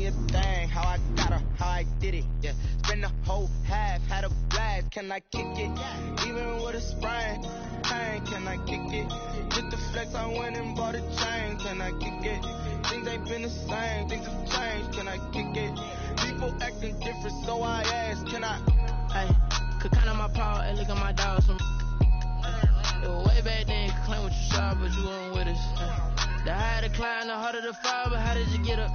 me a thing, how I got her, how I did it, yeah. Spend the whole half, had a blast, can I kick it? Even with a sprain, pain, can I kick it? Just the flex, I went and bought a chain, can I kick it? Things ain't been the same, things have changed, can I kick it? People acting different, so I ask, can I? Hey, could count on my power, hey, look at my dogs. It was way back then, you could claim what you saw, but you weren't with us. The higher the climb, the harder the fall, but how did you get up?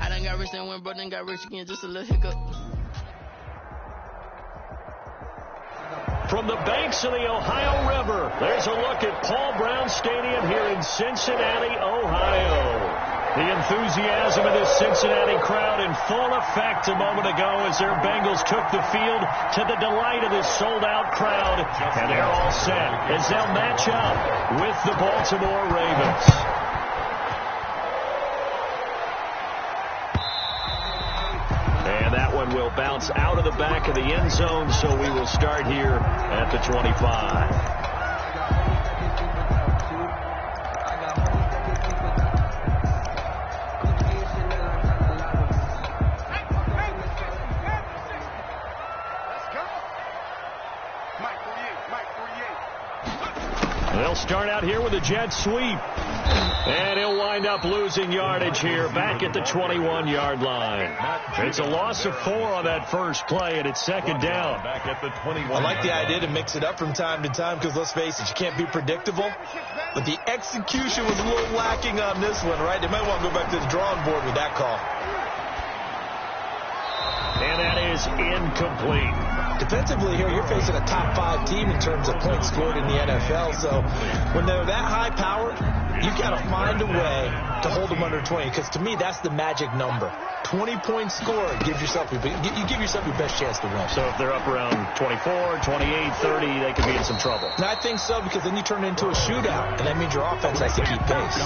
I done got rich, then went broke, then got rich again, just a little hiccup. From the banks of the Ohio River, there's a look at Paul Brown Stadium here in Cincinnati, Ohio. The enthusiasm of this Cincinnati crowd in full effect a moment ago as their Bengals took the field to the delight of this sold-out crowd. And they're all set as they'll match up with the Baltimore Ravens. And that one will bounce out of the back of the end zone, so we will start here at the 25. They'll start out here with a jet sweep. And he'll wind up losing yardage here back at the 21-yard line. It's a loss of 4 on that first play, and it's second down. Back at the 21. I like the idea to mix it up from time to time because, let's face it, you can't be predictable. But the execution was a little lacking on this one, right? They might want to go back to the drawing board with that call. And that is incomplete. Defensively here, you're facing a top 5 team in terms of points scored in the NFL. So when they're that high-powered, you've got to find a way to hold them under 20. Because to me, that's the magic number. 20 points scored, you give yourself your best chance to win. So if they're up around 24, 28, 30, they could be in some trouble. And I think so, because then you turn it into a shootout, and that means your offense has to keep pace.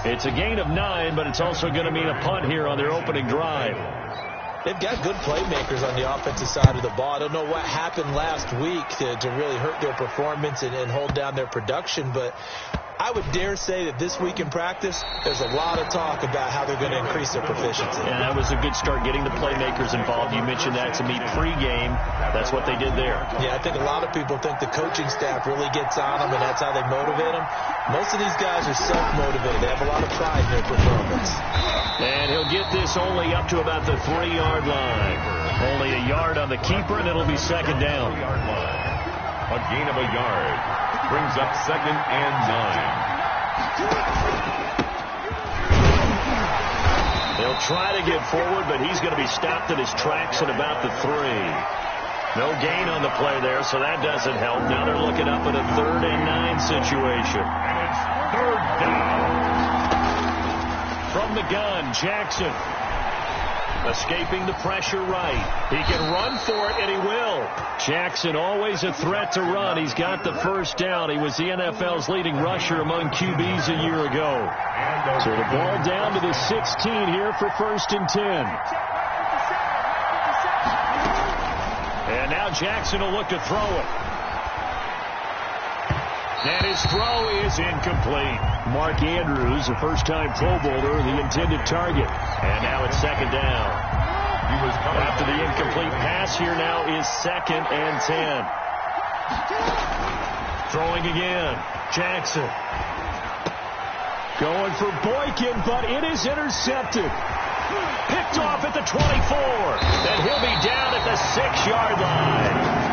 It's a gain of 9, but it's also going to mean a punt here on their opening drive. They've got good playmakers on the offensive side of the ball. I don't know what happened last week to really hurt their performance and hold down their production, but I would dare say that this week in practice, there's a lot of talk about how they're going to increase their proficiency. And that was a good start, getting the playmakers involved. You mentioned that to me pregame. That's what they did there. Yeah, I think a lot of people think the coaching staff really gets on them, and that's how they motivate them. Most of these guys are self-motivated. They have a lot of pride in their performance. And he'll get this only up to about the 3-yard line. Only a yard on the keeper, and it'll be second down. A gain of a yard brings up 2nd and 9. They'll try to get forward, but he's going to be stopped in his tracks at about the 3. No gain on the play there, so that doesn't help. Now they're looking up at a 3rd and 9 situation. And it's 3rd down. From the gun, Jackson. Escaping the pressure right. He can run for it, and he will. Jackson, always a threat to run. He's got the first down. He was the NFL's leading rusher among QBs a year ago. So the ball down to the 16 here for 1st and 10. And now Jackson will look to throw it. And his throw is incomplete. Mark Andrews, a first-time Pro Bowler, the intended target. And now it's second down. After the incomplete pass, here now is 2nd and 10. Throwing again. Jackson. Going for Boykin, but it is intercepted. Picked off at the 24. And he'll be down at the 6-yard line.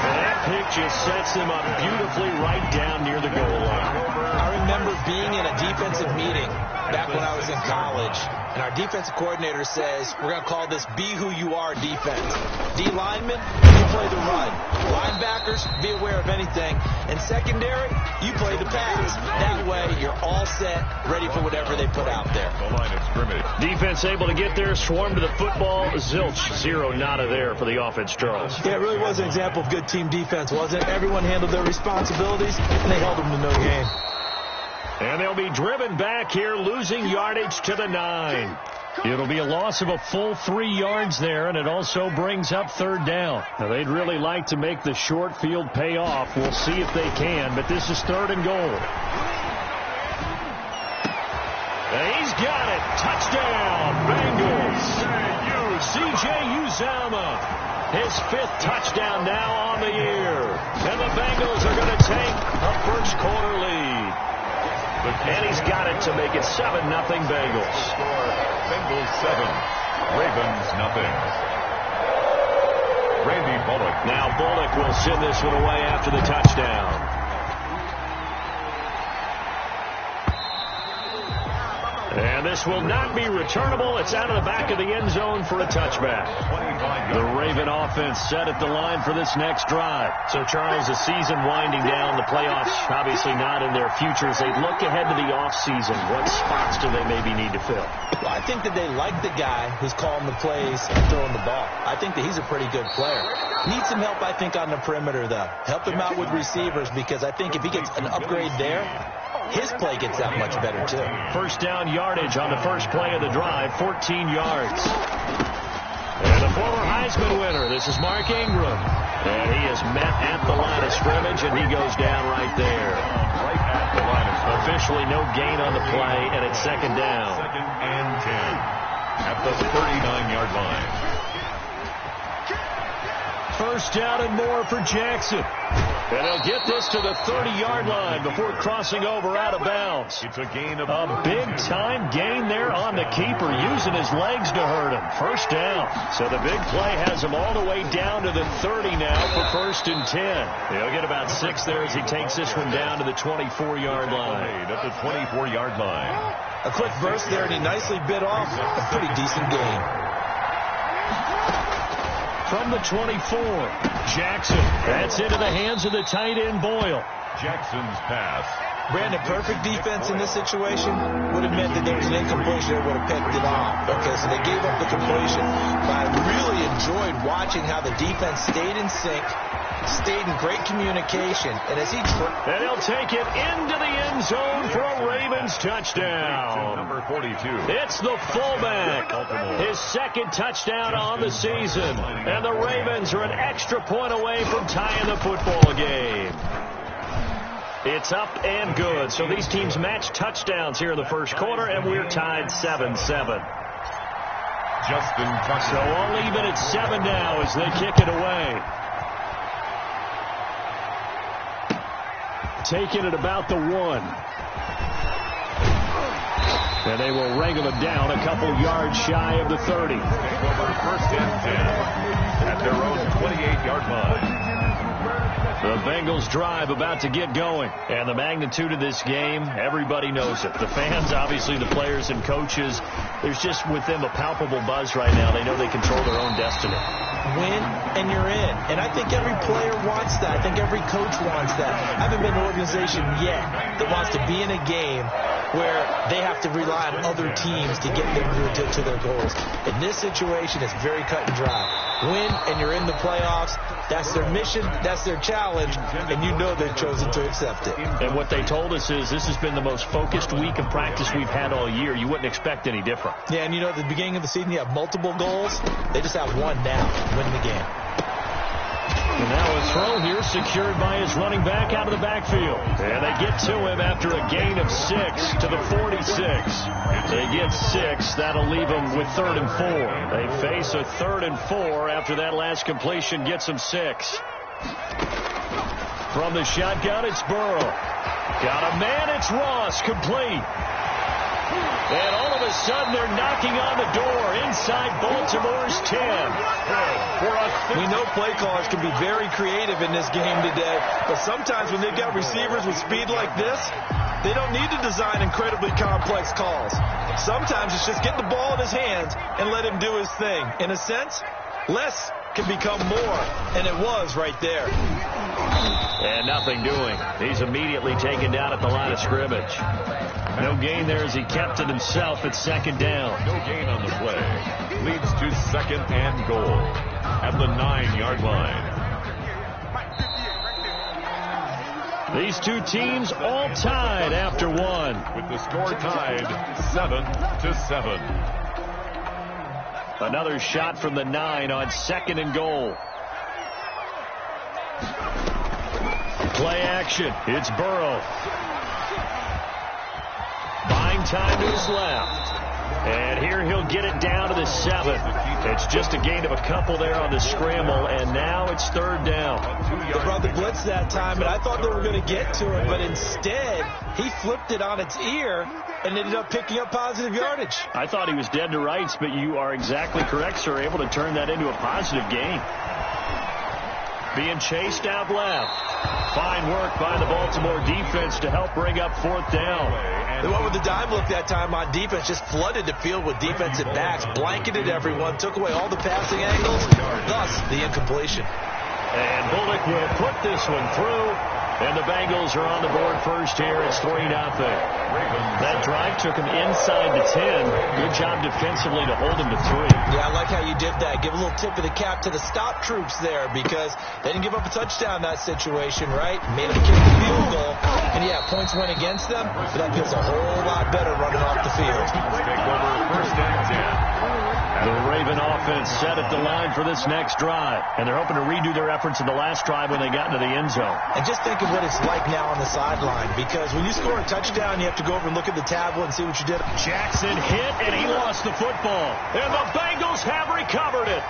And that pick just sets them up beautifully right down near the goal line. I remember being in a defensive meeting back when I was in college, and our defensive coordinator says, we're going to call this Be Who You Are defense. D linemen, you play the run. Linebackers, be aware of anything. And secondary, you play the pass. That way, you're all set, ready for whatever they put out there. The line of scrimmage. Defense able to get there, swarm to the football. Zilch, 0 nada there for the offense, Charles. Yeah, it really was an example of good team defense, wasn't it? Everyone handled their responsibilities, and they held them to no gain. And they'll be driven back here, losing yardage to the 9. It'll be a loss of a full 3 yards there, and it also brings up 3rd down. Now, they'd really like to make the short field pay off. We'll see if they can, but this is 3rd and goal. And he's got it. Touchdown, Bengals. down. His 5th touchdown now on the year. And the Bengals are going to take a first quarter lead. And he's got it to make it 7-0 Bengals. Bengals 7, Ravens 0. Randy Bullock. Now Bullock will send this one away after the touchdown. And this will not be returnable. It's out of the back of the end zone for a touchback. The Raven offense set at the line for this next drive. So, Charles, the season winding down, the playoffs obviously not in their future. As they look ahead to the offseason, what spots do they maybe need to fill? Well, I think that they like the guy who's calling the plays and throwing the ball. I think that he's a pretty good player. Needs some help, I think, on the perimeter, though. Help him out with receivers, because I think if he gets an upgrade there, his play gets that much better, too. First down yardage on the first play of the drive, 14 yards. And the former Heisman winner, this is Mark Ingram. And he is met at the line of scrimmage, and he goes down right there. Right at the line of scrimmage. Officially no gain on the play, and it's second down. 2nd and 10 at the 39-yard line. First down and more for Jackson. And he'll get this to the 30-yard line before crossing over out of bounds. It's a gain of a big-time gain there on the keeper, using his legs to hurt him. First down. So the big play has him all the way down to the 30 now for 1st and 10. He'll get about 6 there as he takes this one down to the 24-yard line. At the 24-yard line. A quick burst there, and he nicely bit off a pretty decent gain. From the 24, Jackson. That's into the hands of the tight end, Boyle. Jackson's pass. Brandon, perfect defense in this situation would have meant that there was an incompletion that would have picked it off. Okay, so they gave up the completion. But I really enjoyed watching how the defense stayed in sync, stayed in great communication, and as he... And he'll take it into the end zone for a Ravens touchdown. Number 42. It's the fullback. His 2nd touchdown on the season. And the Ravens are an extra point away from tying the football game. It's up and good. So these teams match touchdowns here in the first quarter, and we're tied 7-7. Justin Tucker. So all even at 7 now as they kick it away. Taken at about the 1. And they will wrangle it down a couple yards shy of the 30. Over 1st and 10 at their own 28-yard line. The Bengals drive about to get going. And the magnitude of this game, everybody knows it. The fans, obviously the players and coaches, there's just with them a palpable buzz right now. They know they control their own destiny. Win and you're in. And I think every player wants that. I think every coach wants that. I haven't been an organization yet that wants to be in a game where they have to rely on other teams to get them to their goals. In this situation, it's very cut and dry. Win and you're in the playoffs. That's their mission. That's their challenge. And you know they've chosen to accept it. And what they told us is this has been the most focused week of practice we've had all year. You wouldn't expect any different. Yeah, and you know, at the beginning of the season, you have multiple goals. They just have one now. Win the game. And now a throw here secured by his running back out of the backfield. And they get to him after a gain of 6 to the 46. They get 6. That'll leave them with 3rd and 4. They face a 3rd and 4 after that last completion gets them 6. From the shotgun, it's Burrow. Got a man, it's Ross, complete. And all of a sudden, they're knocking on the door inside Baltimore's 10. We know play callers can be very creative in this game today, but sometimes when they've got receivers with speed like this, they don't need to design incredibly complex calls. Sometimes it's just get the ball in his hands and let him do his thing. In a sense, less can become more, and it was right there. And nothing doing. He's immediately taken down at the line of scrimmage. No gain there as he kept it himself at 2nd down. No gain on the play. Leads to 2nd and goal at the 9-yard line. These two teams all tied after 1. With the score tied 7-7. Another shot from the 9 on 2nd and goal. Play action. It's Burrow. Buying time to his left. And here he'll get it down to the 7. It's just a gain of a couple there on the scramble, and now it's 3rd down. They brought the blitz that time, and I thought they were going to get to him, but instead he flipped it on its ear and ended up picking up positive yardage. I thought he was dead to rights, but you are exactly correct, sir, able to turn that into a positive gain. Being chased out left. Fine work by the Baltimore defense to help bring up 4th down. They went with the dime look that time on defense, just flooded the field with defensive backs, blanketed everyone, took away all the passing angles, thus the incompletion. And Bullock will put this one through, and the Bengals are on the board first here. It's 3-0. That drive took him inside the 10. Good job defensively to hold him to 3. Yeah, I like how you did that. Give a little tip of the cap to the stop troops there because they didn't give up a touchdown in that situation, right? Made them kick the field goal. And, yeah, points went against them, but that feels a whole lot better running off the field. Take over 1st and 10. The Raven offense set at the line for this next drive, and they're hoping to redo their efforts in the last drive when they got into the end zone. And just think of what it's like now on the sideline, because when you score a touchdown, you have to go over and look at the tablet and see what you did. Jackson hit, and he lost the football. And the Bengals have recovered it.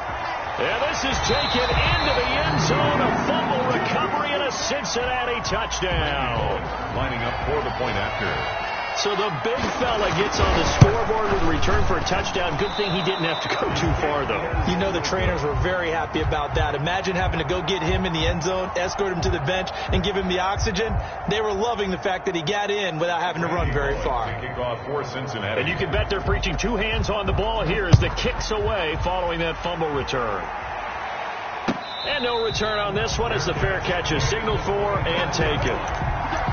And this is taken into the end zone. A fumble recovery and a Cincinnati touchdown. Lining up for the point after. So the big fella gets on the scoreboard with a return for a touchdown. Good thing he didn't have to go too far, though. You know the trainers were very happy about that. Imagine having to go get him in the end zone, escort him to the bench, and give him the oxygen. They were loving the fact that he got in without having to run very far. Kickoff for Cincinnati. And you can bet they're preaching 2 hands on the ball here as the kick's away following that fumble return. And no return on this one as the fair catch is signaled for and taken.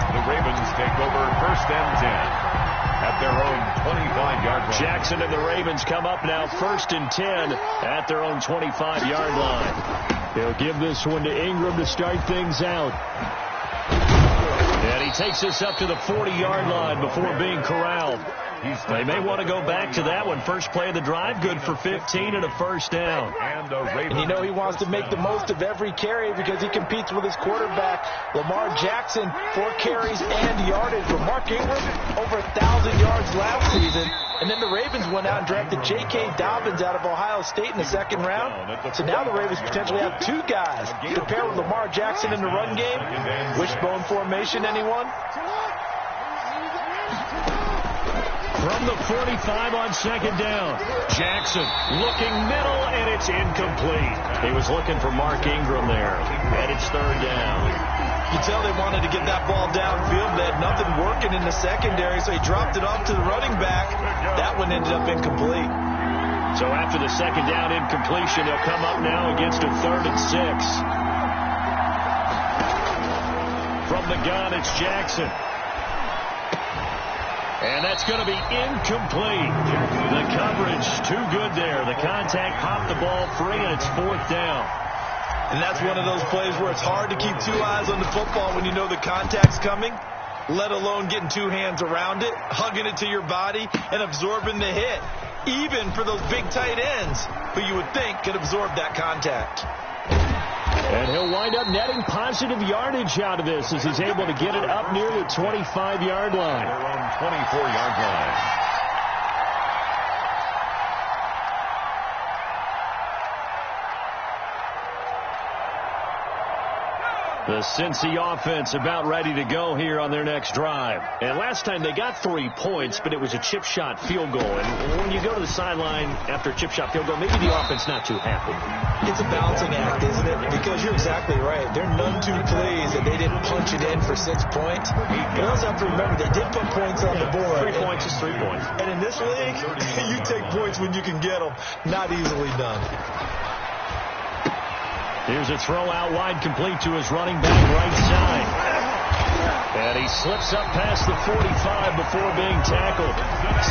The Ravens take over 1st and 10 at their own 25-yard line. Jackson and the Ravens come up now 1st and 10 at their own 25-yard line. They'll give this one to Ingram to start things out. And he takes us up to the 40-yard line before being corralled. They may want to go back to that one. First play of the drive, good for 15 and a 1st down. And you know he wants to make the most of every carry because he competes with his quarterback, Lamar Jackson, 4 carries and yardage. For Mark Ingram, over 1,000 yards last season. And then the Ravens went out and drafted J.K. Dobbins out of Ohio State in the 2nd round. So now the Ravens potentially have 2 guys to pair with Lamar Jackson in the run game. Wishbone formation, anyone? From the 45 on 2nd down. Jackson looking middle, and it's incomplete. He was looking for Mark Ingram there, and it's 3rd down. You tell they wanted to get that ball downfield. They had nothing working in the secondary, so he dropped it off to the running back. That one ended up incomplete. So after the 2nd down incompletion, they'll come up now against a 3rd and 6. From the gun, it's Jackson. And that's going to be incomplete. The coverage too good there. The contact popped the ball free, and it's 4th down. And that's one of those plays where it's hard to keep 2 eyes on the football when you know the contact's coming, let alone getting 2 hands around it, hugging it to your body, and absorbing the hit, even for those big tight ends who you would think could absorb that contact. And he'll wind up netting positive yardage out of this as he's able to get it up near the 25-yard line. Their own 24-yard line. The Cincy offense about ready to go here on their next drive. And last time they got 3 points, but it was a chip shot field goal. And when you go to the sideline after a chip shot field goal, maybe the offense not too happy. It's a balancing act, isn't it? Because you're exactly right. There are none too plays that they didn't punch it in for 6 points. You also have to remember they did put points on the board. 3 points is 3 points. And in this league, you take points when you can get them. Not easily done. Here's a throw out wide, complete to his running back right side. And he slips up past the 45 before being tackled.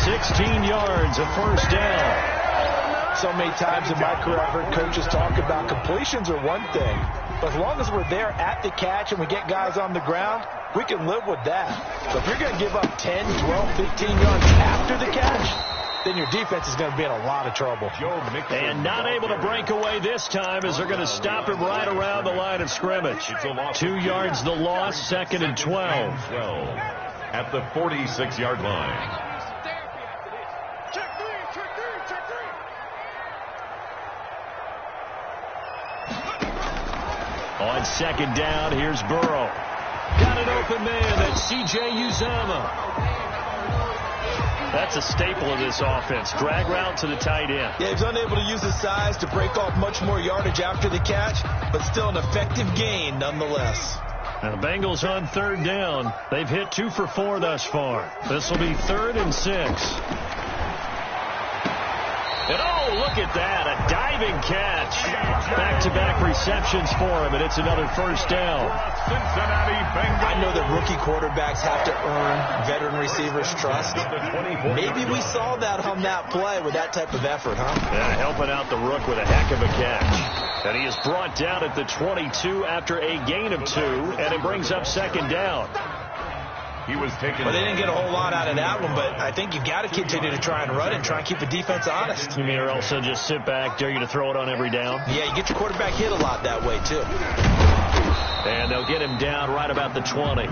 16 yards, a 1st down. So many times in my career I've heard coaches talk about completions are one thing. But as long as we're there at the catch and we get guys on the ground, we can live with that. But if you're going to give up 10, 12, 15 yards after the catch, then your defense is going to be in a lot of trouble. And not able to break away this time as they're going to stop him right around the line of scrimmage. 2 yards the loss, 2nd and 12. At the 46-yard line. On second down, here's Burrow. Got an open man. That's C.J. Uzomah. That's a staple of this offense. Drag route to the tight end. Yeah, he's unable to use his size to break off much more yardage after the catch, but still an effective gain nonetheless. And the Bengals on third down. They've hit 2 for 4 thus far. This will be 3rd and 6. And oh, look at that, a diving catch. Back-to-back receptions for him, and it's another first down. I know that rookie quarterbacks have to earn veteran receivers' trust. Maybe we saw that on that play with that type of effort, huh? Yeah, helping out the rook with a heck of a catch. And he is brought down at the 22 after a gain of 2, and it brings up second down. He was taken. Well, they didn't get a whole lot out of that one, but I think you've got to continue to try and run and try and keep the defense honest. You mean, or also just sit back, dare you to throw it on every down? Yeah, you get your quarterback hit a lot that way, too. And they'll get him down right about the 20.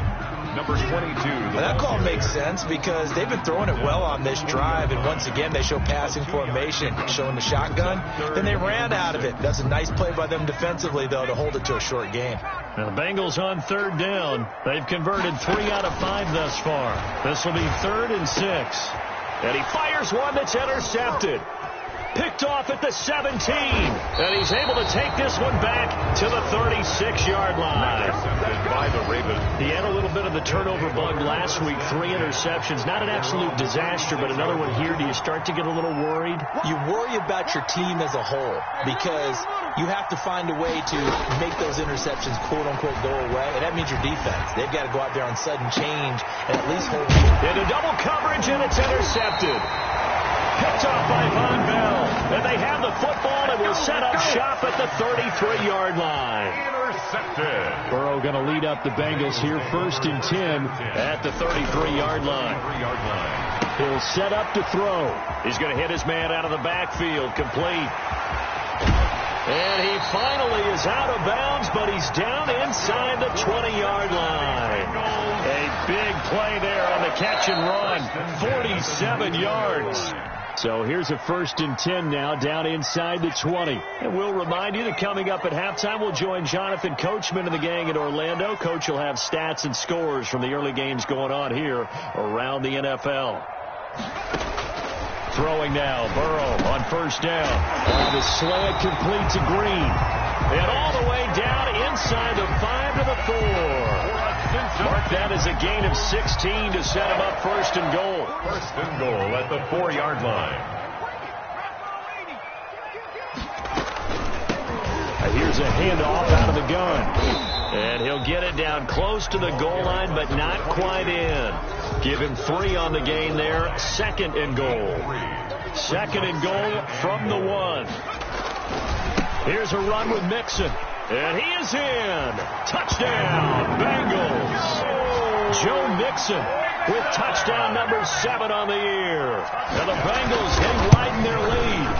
Number 22. Well, that call makes sense because they've been throwing it well on this drive, and once again, they show passing formation, showing the shotgun. Then they ran out of it. That's a nice play by them defensively, though, to hold it to a short game. Now, the Bengals on third down. They've converted 3 out of 5 thus far. This will be 3rd and 6. And he fires one that's intercepted. Picked off at the 17. And he's able to take this one back to the 36-yard line. By the Ravens. He had a little bit of the turnover bug last week. 3 interceptions. Not an absolute disaster, but another one here. Do you start to get a little worried? You worry about your team as a whole because you have to find a way to make those interceptions, quote-unquote, go away. And that means your defense. They've got to go out there on sudden change and at least hold you. Into double coverage, and it's intercepted. Picked off by Von Bell. And they have the football and will set up shop at the 33-yard line. Intercepted. Burrow going to lead up the Bengals here, 1st and 10 at the 33-yard line. He'll set up to throw. He's going to hit his man out of the backfield, complete. And he finally is out of bounds, but he's down inside the 20-yard line. A big play there on the catch and run, 47 yards. So here's a 1st and 10 now, down inside the 20. And we'll remind you that coming up at halftime, we'll join Jonathan Coachman and the gang in Orlando. Coach will have stats and scores from the early games going on here around the NFL. Throwing now, Burrow on 1st down. The slant complete to Green. And all the way down inside the 5 to the 4. Mark that as a gain of 16 to set him up 1st and goal. 1st and goal at the 4-yard line. Here's a handoff out of the gun. And he'll get it down close to the goal line, but not quite in. Give him 3 on the gain there. 2nd and goal. 2nd and goal from the 1. Here's a run with Mixon. And he is in. Touchdown, Bengals. Joe Mixon with touchdown number 7 on the year. And the Bengals, they widen their lead.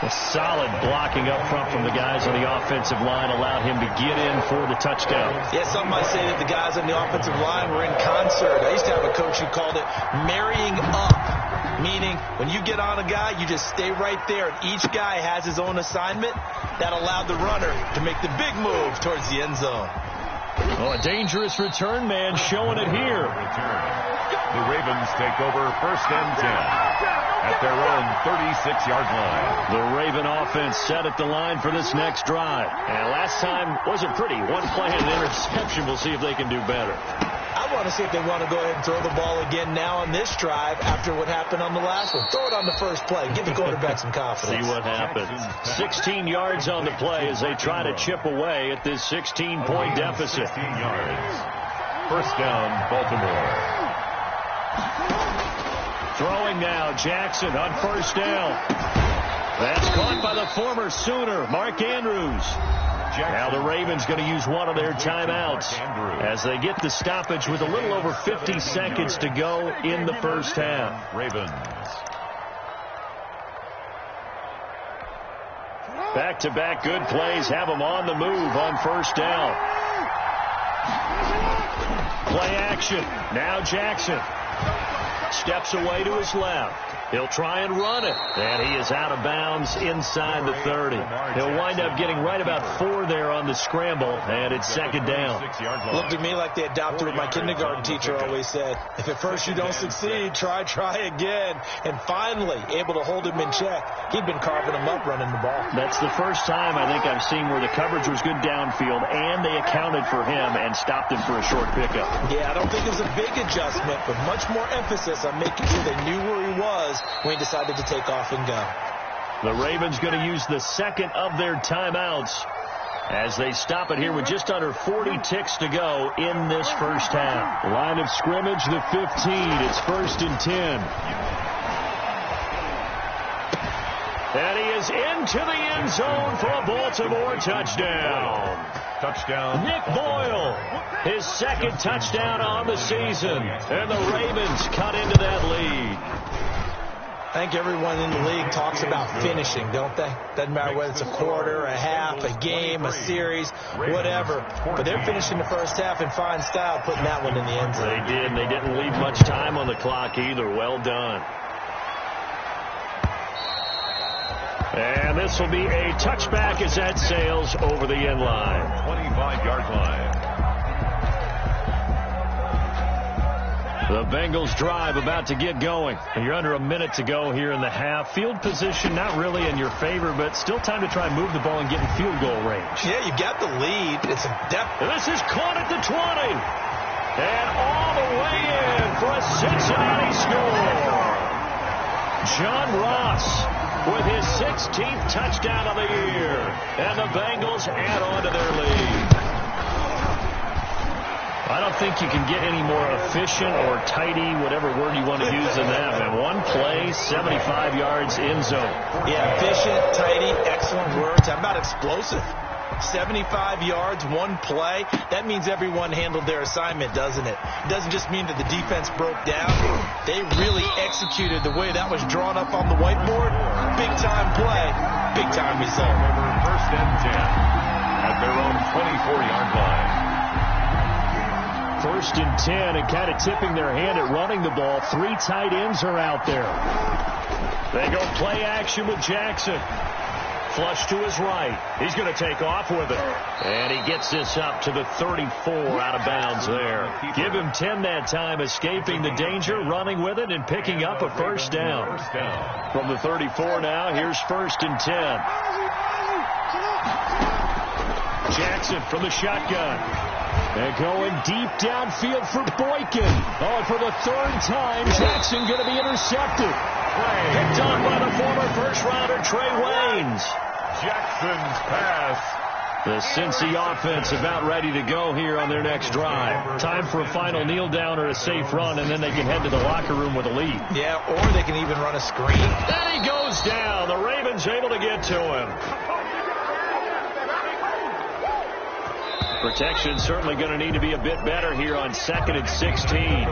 A solid blocking up front from the guys on the offensive line allowed him to get in for the touchdown. Yeah, some might say that the guys on the offensive line were in concert. I used to have a coach who called it marrying up, meaning when you get on a guy, you just stay right there, and each guy has his own assignment. That allowed the runner to make the big move towards the end zone. Oh, a dangerous return man showing it here. The Ravens take over 1st and 10 at their own 36-yard line. The Raven offense set at the line for this next drive. And last time wasn't pretty. 1 play and an interception. We'll see if they can do better. I want to see if they want to go ahead and throw the ball again now on this drive after what happened on the last one. Throw it on the first play. Give the quarterback some confidence. See what happens. 16 yards on the play as they try to chip away at this 16-point deficit. 16 yards. 1st down, Baltimore. Throwing now, Jackson on 1st down. That's caught by the former Sooner, Mark Andrews. Now the Ravens going to use one of their timeouts as they get the stoppage with a little over 50 seconds to go in the 1st half. Ravens. Back-to-back good plays have them on the move on 1st down. Play action. Now Jackson steps away to his left. He'll try and run it. And he is out of bounds inside the 30. He'll wind up getting right about 4 there on the scramble, and it's second down. Looked to me like they adopted what my kindergarten teacher always said. If at first you don't succeed, try again. And finally, able to hold him in check. He'd been carving him up running the ball. That's the first time I think I've seen where the coverage was good downfield, and they accounted for him and stopped him for a short pickup. Yeah, I don't think it was a big adjustment, but much more emphasis on making sure they knew where he was when he decided to take off and go. The Ravens going to use the second of their timeouts as they stop it here with just under 40 ticks to go in this first half. Line of scrimmage, the 15. It's 1st and 10. And he is into the end zone for a Baltimore touchdown. Touchdown. Nick Boyle, his second touchdown on the season. And the Ravens cut into that lead. I think everyone in the league talks about finishing, don't they? Doesn't matter whether it's a quarter, a half, a game, a series, whatever. But they're finishing the first half in fine style, putting that one in the end zone. They did, and they didn't leave much time on the clock either. Well done. And this will be a touchback as that sails over the end line. 25-yard line. The Bengals drive about to get going. You're under a minute to go here in the half. Field position not really in your favor, but still time to try and move the ball and get in field goal range. Yeah, you got the lead. It's a depth. This is caught at the 20. And all the way in for a Cincinnati score. John Ross with his 16th touchdown of the year. And the Bengals add on to their lead. I don't think you can get any more efficient or tidy, whatever word you want to use in that. And one play, 75 yards in zone. Yeah, efficient, tidy, excellent words. How about explosive? 75 yards, one play. That means everyone handled their assignment, doesn't it? It doesn't just mean that the defense broke down. They really executed the way that was drawn up on the whiteboard. Big-time play, big-time result. 1st and 10 at their own 24-yard line. 1st and 10, and kind of tipping their hand at running the ball. 3 tight ends are out there. They go play action with Jackson. Flush to his right. He's going to take off with it. And he gets this up to the 34 out of bounds there. Give him 10 that time, escaping the danger, running with it, and picking up a first down. From the 34 now, here's 1st and 10. Jackson from the shotgun. And going deep downfield for Boykin. Oh, and for the 3rd time, Jackson going to be intercepted. Picked on by the former first-rounder Trey Waynes. Jackson's pass. The Cincy offense about ready to go here on their next drive. Time for a final kneel down or a safe run, and then they can head to the locker room with a lead. Yeah, or they can even run a screen. And he goes down. The Ravens able to get to him. Protection certainly going to need to be a bit better here on 2nd and 16.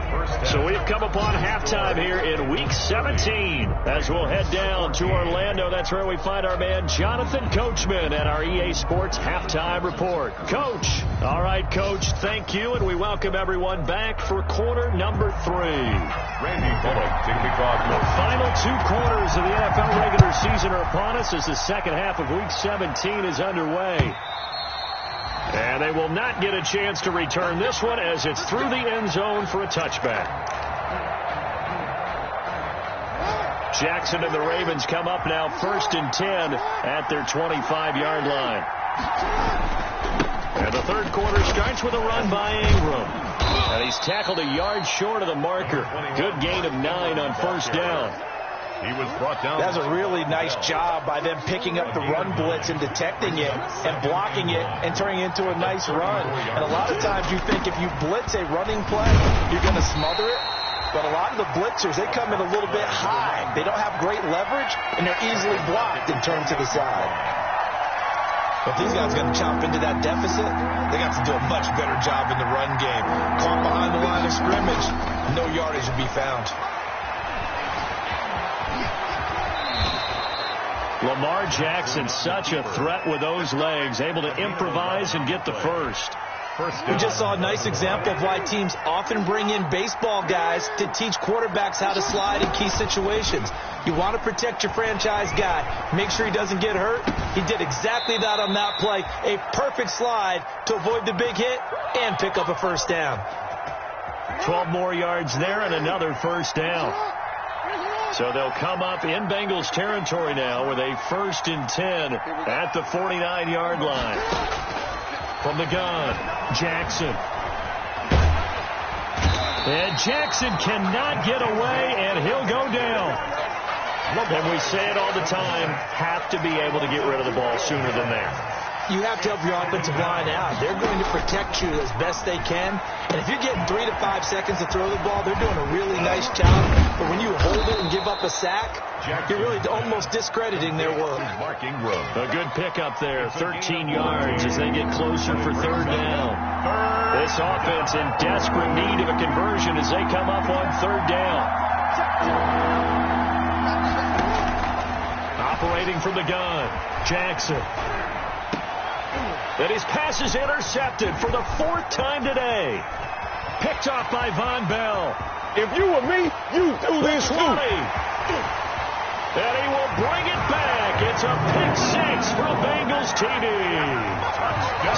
So we've come upon halftime here in Week 17. As we'll head down to Orlando, that's where we find our man Jonathan Coachman at our EA Sports Halftime Report. Coach. All right, Coach, thank you, and we welcome everyone back for quarter number 3. Randy Bullock to kick off. The final 2 quarters of the NFL regular season are upon us as the second half of Week 17 is underway. And they will not get a chance to return this one as it's through the end zone for a touchback. Jackson and the Ravens come up now 1st and 10 at their 25-yard line. And the 3rd quarter starts with a run by Ingram. And he's tackled a yard short of the marker. Good gain of 9 on 1st down. He was brought down. That was a really nice job by them picking up the run blitz and detecting it and blocking it and turning it into a nice run. And a lot of times you think if you blitz a running play, you're going to smother it. But a lot of the blitzers, they come in a little bit high. They don't have great leverage, and they're easily blocked and turned to the side. But these guys got to chop into that deficit. They got to do a much better job in the run game. Caught behind the line of scrimmage, no yardage will be found. Lamar Jackson, such a threat with those legs, able to improvise and get the first. We just saw a nice example of why teams often bring in baseball guys to teach quarterbacks how to slide in key situations. You want to protect your franchise guy. Make sure he doesn't get hurt. He did exactly that on that play. A perfect slide to avoid the big hit and pick up a first down. 12 more yards there and another first down. So they'll come up in Bengals territory now with a 1st and 10 at the 49-yard line. From the gun, Jackson. And Jackson cannot get away, and he'll go down. And we say it all the time, have to be able to get rid of the ball sooner than that. You have to help your offensive line out. They're going to protect you as best they can. And if you're getting 3 to 5 seconds to throw the ball, they're doing a really nice job. But when you hold it and give up a sack, you're really almost discrediting their work. A good pickup there, 13 yards as they get closer for 3rd down. This offense in desperate need of a conversion as they come up on 3rd down. Operating from the gun, Jackson. And his pass is intercepted for the 4th time today. Picked off by Von Bell. If you were me, you do this too. And he will bring it back. It's a pick 6 for a Bengals TD.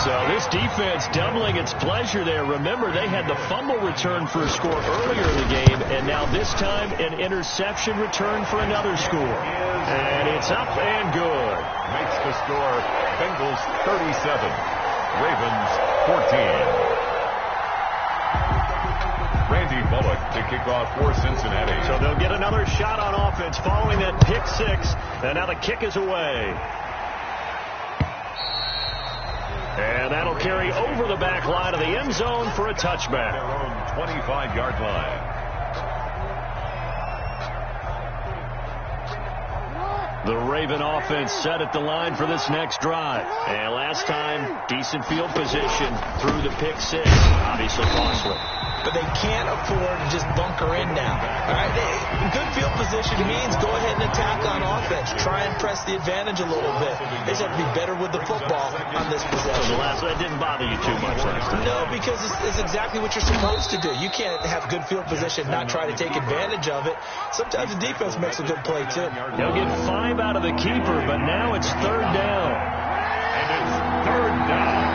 So this defense doubling its pleasure there. Remember, they had the fumble return for a score earlier in the game, and now this time an interception return for another score. And it's up and good. Makes the score Bengals 37, Ravens 14. Randy Bullock to kick off for Cincinnati. So they'll get another shot on offense following that pick 6. And now the kick is away. And that'll carry over the back line of the end zone for a touchback. Their own 25-yard line. The Raven offense set at the line for this next drive. And last time, decent field position through the pick 6. Obviously costly. But they can't afford to just bunker in now. All right, good field position means go ahead and attack on offense. Try and press the advantage a little bit. They just have to be better with the football on this possession. So that didn't bother you too much last time? No, because it's exactly what you're supposed to do. You can't have good field position, not try to take advantage of it. Sometimes the defense makes a good play, too. They'll get 5 out of the keeper, but now it's 3rd down. And it's 3rd down.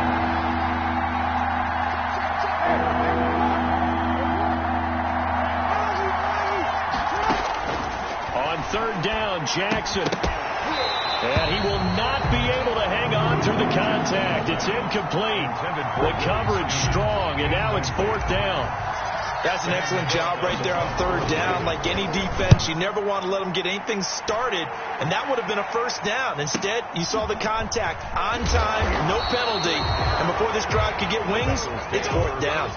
On 3rd down, Jackson. And he will not be able to hang on through the contact. It's incomplete. The coverage strong, and now it's 4th down. That's an excellent job right there on 3rd down. Like any defense, you never want to let them get anything started, and that would have been a first down. Instead, you saw the contact on time, no penalty, and before this drive could get wings, it's 4th down.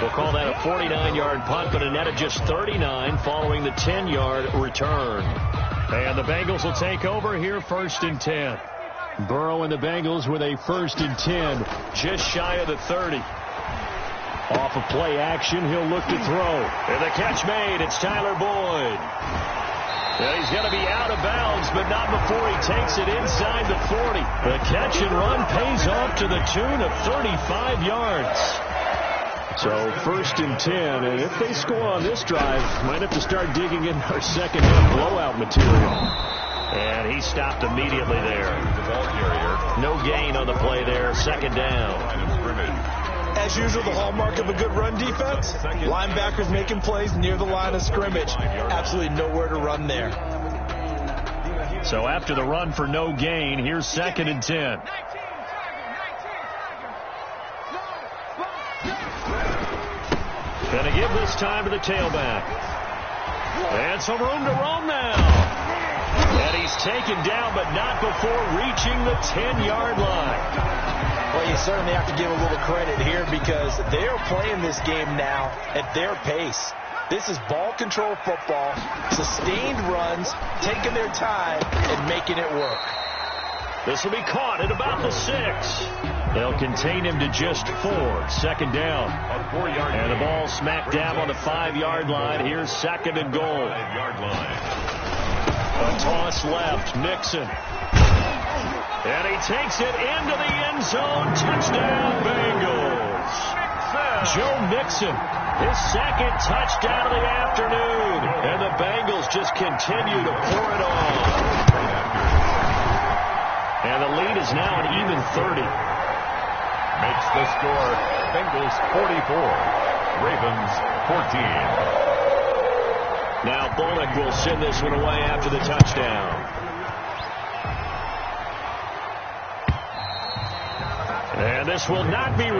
We'll call that a 49-yard punt, but a net of just 39 following the 10-yard return. And the Bengals will take over here 1st and 10. Burrow and the Bengals with a 1st and 10, just shy of the 30. Off of play action, he'll look to throw. And the catch made, it's Tyler Boyd. And he's going to be out of bounds, but not before he takes it inside the 40. The catch and run pays off to the tune of 35 yards. So 1st and 10, and if they score on this drive, might have to start digging in our second half blowout material. And he stopped immediately there. No gain on the play there, 2nd down. As usual, the hallmark of a good run defense, linebackers making plays near the line of scrimmage. Absolutely nowhere to run there. So after the run for no gain, here's 2nd and 10. Going to give this time to the tailback. And some room to roam now. And he's taken down, but not before reaching the 10-yard line. Well, you certainly have to give a little credit here because they are playing this game now at their pace. This is ball control football, sustained runs, taking their time, and making it work. This will be caught at about the 6. They'll contain him to just 4. 2nd down. And the ball smack dab on the 5-yard line. Here's 2nd and goal. A toss left. Mixon. And he takes it into the end zone. Touchdown, Bengals. Joe Mixon, his second touchdown of the afternoon. And the Bengals just continue to pour it on. And the lead is now an even 30. Makes the score Bengals 44, Ravens 14. Now Bullock will send this one away after the touchdown. And this will not be